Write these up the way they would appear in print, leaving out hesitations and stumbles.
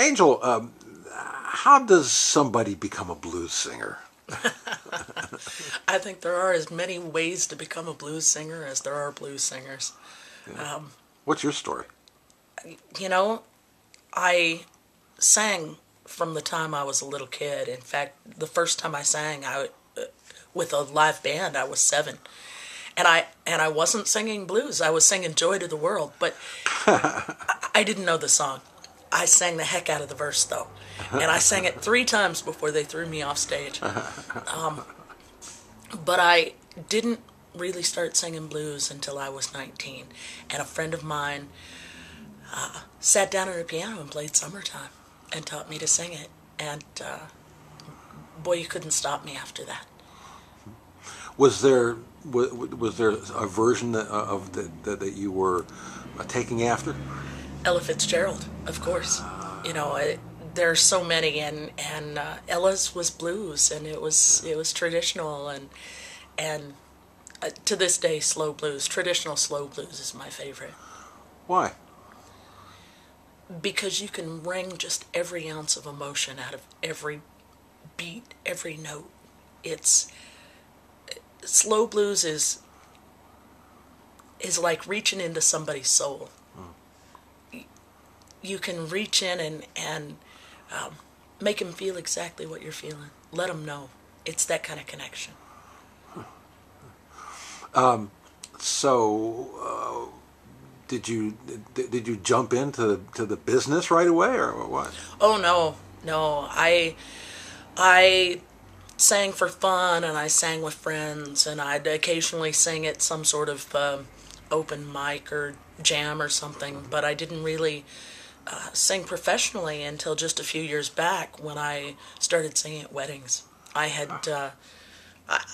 Angel, how does somebody become a blues singer? I think there are as many ways to become a blues singer as there are blues singers. Yeah. What's your story? You know, I sang from the time I was a little kid. In fact, the first time I sang with a live band, I was 7. And I wasn't singing blues. I was singing Joy to the World, but I didn't know the song. I sang the heck out of the verse, though. And I sang it 3 times before they threw me off stage. But I didn't really start singing blues until I was 19. And a friend of mine sat down at a piano and played Summertime and taught me to sing it. And boy, you couldn't stop me after that. Was there a version that you were taking after? Ella Fitzgerald, of course. You know, there's so many, and Ella's was blues, and it was traditional, and to this day, slow blues. Traditional slow blues is my favorite. Why? Because you can wring just every ounce of emotion out of every beat, every note. Slow blues is like reaching into somebody's soul. You can reach in and make them feel exactly what you're feeling. Let them know. It's that kind of connection. Did you jump into the business right away, or what? Oh no. I sang for fun, and I sang with friends, and I'd occasionally sing at some sort of open mic or jam or something, but I didn't really sing professionally until just a few years back when I started singing at weddings. I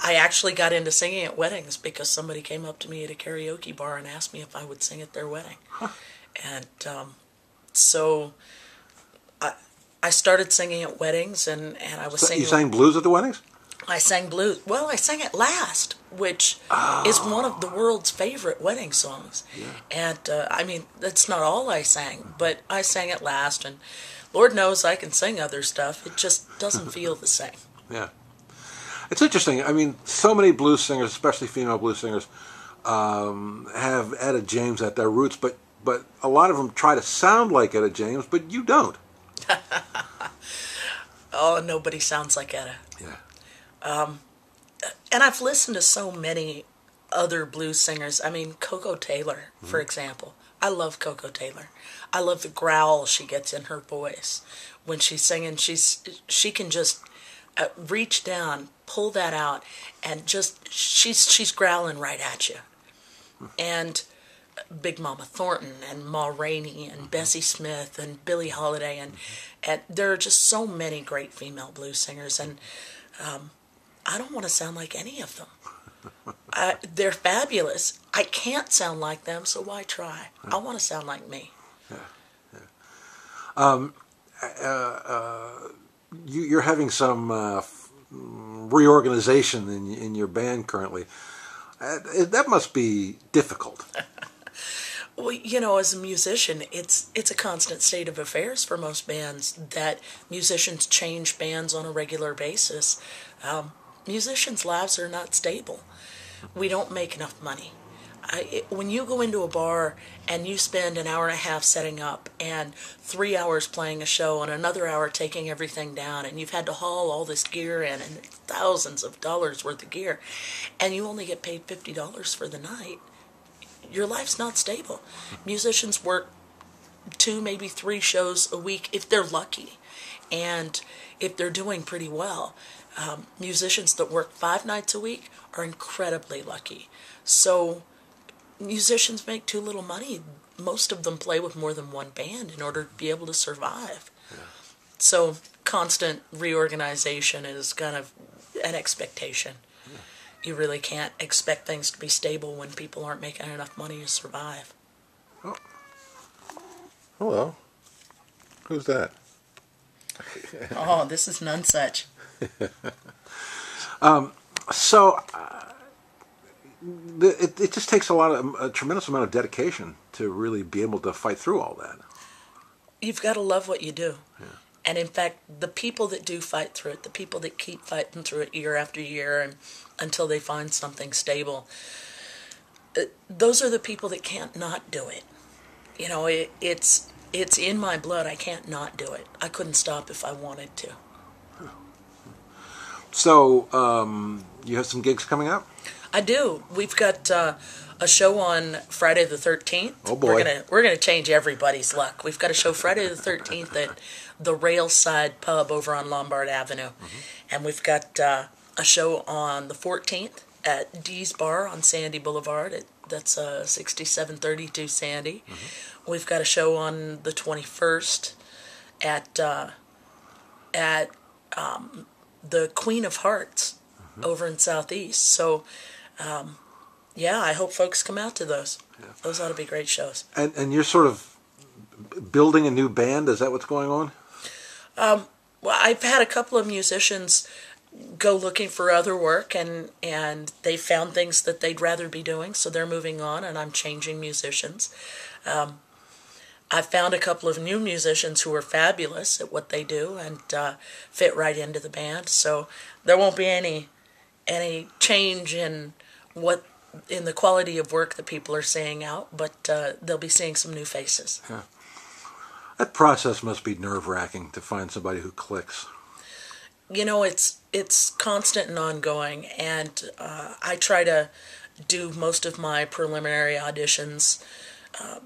actually got into singing at weddings because somebody came up to me at a karaoke bar and asked me if I would sing at their wedding. Huh. And so I started singing at weddings, and I was singing. You sang blues at the weddings? I sang blues. Well, I sang At Last, which is one of the world's favorite wedding songs. Yeah. And, I mean, that's not all I sang, but I sang At Last, and Lord knows I can sing other stuff. It just doesn't feel the same. Yeah. It's interesting. I mean, so many blues singers, especially female blues singers, have Etta James at their roots, but a lot of them try to sound like Etta James, but you don't. Oh, nobody sounds like Etta. Yeah. And I've listened to so many other blues singers. I mean, Coco Taylor, for example. I love Coco Taylor. I love the growl she gets in her voice. When she's singing, she can just reach down, pull that out, and just, she's growling right at you. And Big Mama Thornton and Ma Rainey and Bessie Smith and Billie Holiday, and there are just so many great female blues singers, and I don't want to sound like any of them. They're fabulous. I can't sound like them, so why try? I want to sound like me. Yeah. You're having some reorganization in your band currently. That must be difficult. Well, you know, as a musician, it's a constant state of affairs for most bands that musicians change bands on a regular basis. Musicians' lives are not stable. We don't make enough money. When you go into a bar and you spend an hour and a half setting up and 3 hours playing a show and another hour taking everything down, and you've had to haul all this gear in and thousands of dollars worth of gear, and you only get paid $50 for the night, your life's not stable. Musicians work 2, maybe 3 shows a week if they're lucky, and if they're doing pretty well. Musicians that work 5 nights a week are incredibly lucky. So musicians make too little money. Most of them play with more than one band in order to be able to survive. Yeah. So constant reorganization is kind of an expectation. Yeah. You really can't expect things to be stable when people aren't making enough money to survive. Oh. Hello. Who's that? Oh, this is none such. It just takes a tremendous amount of dedication to really be able to fight through all that. you've got to love what you do. Yeah. And in fact, the people that do fight through it, the people that keep fighting through it year after year and until they find something stable, those are the people that can't not do it. You know, it's in my blood. I can't not do it. I couldn't stop if I wanted to. So, you have some gigs coming up? I do. We've got a show on Friday the 13th. Oh boy. We're gonna change everybody's luck. We've got a show Friday the 13th at the Railside Pub over on Lombard Avenue. And we've got a show on the 14th at Dee's Bar on Sandy Boulevard. That's 6732 Sandy. We've got a show on the 21st at the Queen of Hearts over in Southeast. So, yeah, I hope folks come out to those. Yeah. Those ought to be great shows. And you're sort of building a new band? Is that what's going on? Well, I've had a couple of musicians go looking for other work, and they found things that they'd rather be doing, so they're moving on, and I'm changing musicians. I found a couple of new musicians who are fabulous at what they do and fit right into the band. So there won't be any change in the quality of work that people are seeing out, but they'll be seeing some new faces. Yeah. That process must be nerve-wracking to find somebody who clicks. You know, it's constant and ongoing, and I try to do most of my preliminary auditions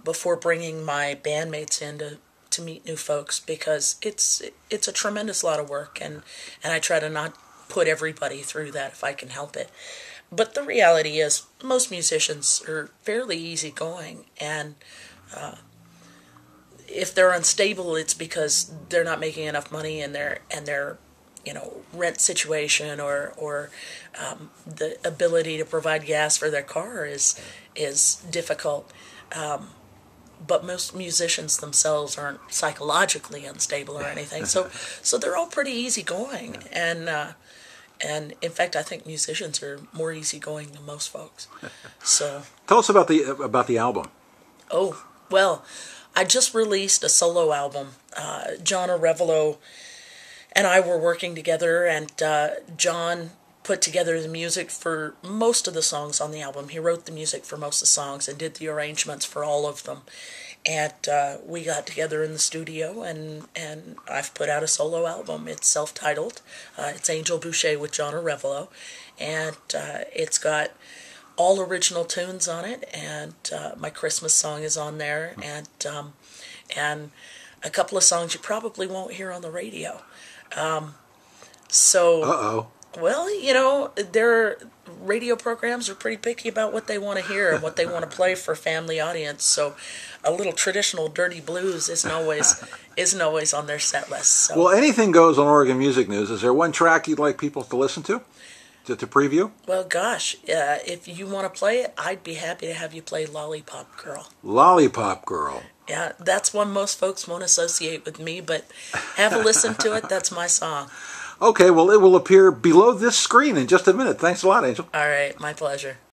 before bringing my bandmates in to meet new folks, because it's a tremendous lot of work, and I try to not put everybody through that if I can help it. But the reality is most musicians are fairly easygoing, and if they're unstable, it's because they're not making enough money in their rent situation, or the ability to provide gas for their car is difficult. But most musicians themselves aren't psychologically unstable or anything, so they're all pretty easygoing, and in fact, I think musicians are more easygoing than most folks. So tell us about the album. Oh, well, I just released a solo album. John Arevalo and I were working together, and John put together the music for most of the songs on the album. He wrote the music for most of the songs and did the arrangements for all of them. And we got together in the studio, and I've put out a solo album. It's self-titled. It's Angel Bouchet with John Arevalo, and it's got all original tunes on it, and my Christmas song is on there, and a couple of songs you probably won't hear on the radio. Well, you know, their radio programs are pretty picky about what they want to hear and what they want to play for a family audience. So a little traditional dirty blues isn't always on their set list. So. Well, anything goes on Oregon Music News. Is there one track you'd like people to listen to preview? Well, gosh, if you want to play it, I'd be happy to have you play Lollipop Girl. Lollipop Girl. Yeah, that's one most folks won't associate with me, but have a listen to it. That's my song. Okay, well, it will appear below this screen in just a minute. Thanks a lot, Angel. All right, my pleasure.